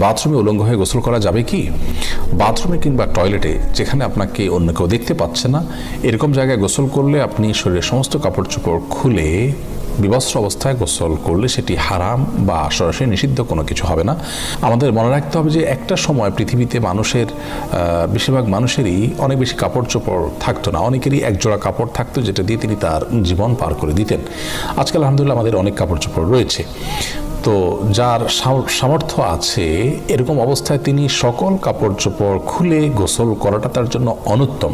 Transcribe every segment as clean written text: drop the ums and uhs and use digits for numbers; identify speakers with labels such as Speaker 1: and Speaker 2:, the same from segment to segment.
Speaker 1: বাথরুমে উলঙ্গ হয়ে গোসল করা যাবে কি? বাথরুমে কিংবা টয়লেটে যেখানে আপনাকে অন্য কেউ দেখতে পাচ্ছে না এরকম জায়গায় গোসল করলে আপনি শরীরের সমস্ত কাপড় চোপড় খুলে বিবস্ত্র অবস্থায় গোসল করলে সেটি হারাম বা সরাসরি নিষিদ্ধ কোনো কিছু হবে না। আমাদের মনে রাখতে হবে যে একটা সময় পৃথিবীতে মানুষের বেশিরভাগ মানুষেরই অনেক বেশি কাপড় চোপড় থাকতো না, অনেকেরই একজোড়া কাপড় থাকতো যেটা দিয়ে তিনি তার জীবন পার করে দিতেন। আজকাল আলহামদুলিল্লাহ আমাদের অনেক কাপড় চোপড় রয়েছে। তো যার সামর্থ্য আছে এরকম অবস্থায় তিনি সকল কাপড় চোপড় খুলে গোসল করাটা তার জন্য অনুত্তম।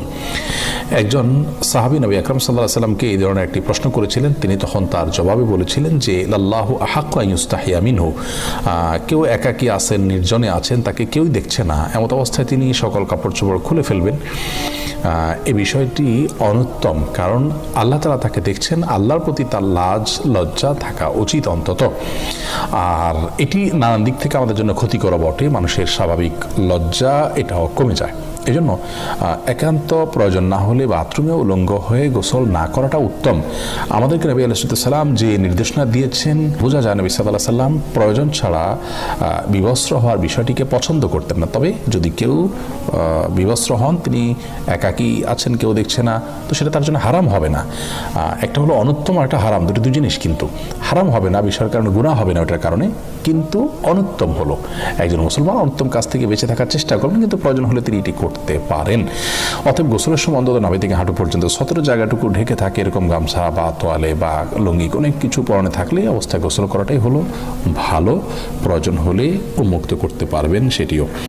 Speaker 1: একজন সাহাবী নবী আকরাম সাল্লাল্লাহু আলাইহি সাল্লামকে এই ধরনের একটি প্রশ্ন করেছিলেন, তিনি তখন তার জবাবে বলেছিলেন যে লাল্লাহু আহাক্কু আন ইউস্তাহিয়া মিনহু, কেউ একাকী আছেন, নির্জনে আছেন, তাকে কেউই দেখছে না, এমত অবস্থায় তিনি সকল কাপড় চোপড় খুলে ফেলবেন। এই বিষয়টি অনুত্তম, কারণ আল্লাহ তাআলা তাকে দেখছেন, আল্লাহর প্রতি তার লাজ লজ্জা থাকা উচিত অন্তত। আর এটি নানান দিক থেকে আমাদের জন্য ক্ষতিকর বটে, মানুষের স্বাভাবিক লজ্জা এটাও কমে যায়। এই জন্য একান্ত প্রয়োজন না হলে বাথরুমে উলঙ্গ হয়ে গোসল না করাটা উত্তম। আমাদেরকে নবী আলাইহিস সালাম যে নির্দেশনা দিয়েছেন, বোঝা যায় নবী সাল্লাল্লাহু আলাইহি সাল্লাম প্রয়োজন ছাড়া বিবস্ত্র হওয়ার বিষয়টিকে পছন্দ করতেন না। তবে যদি কেউ বিবস্ত্র হন, তিনি একাকী আছেন, কেউ দেখছে না, তো সেটা তার জন্য হারাম হবে না। একটা হলো অনুত্তম আর একটা হারাম, দুই জিনিস। কিন্তু হারাম হবে না বিষয়ের কারণে, গুনাহ হবে না ওটার কারণে, কিন্তু অনুত্তম হলো একজন মুসলমান অনুত্তম কাজ থেকে বেঁচে থাকার চেষ্টা করবেন, কিন্তু প্রয়োজন হলে তিনি এটি করতে পারেন। অতএব গোসলের সময় অন্তত নাভি থেকে হাঁটু পর্যন্ত সতেরো জায়গাটুকু ঢেকে থাকে এরকম গামছা বা তোয়ালে বা লুঙ্গি অনেক কিছু পরনে থাকলে অবস্থায় গোসল করাটাই হলো ভালো। প্রয়োজন হলে উন্মুক্ত করতে পারবেন সেটিও।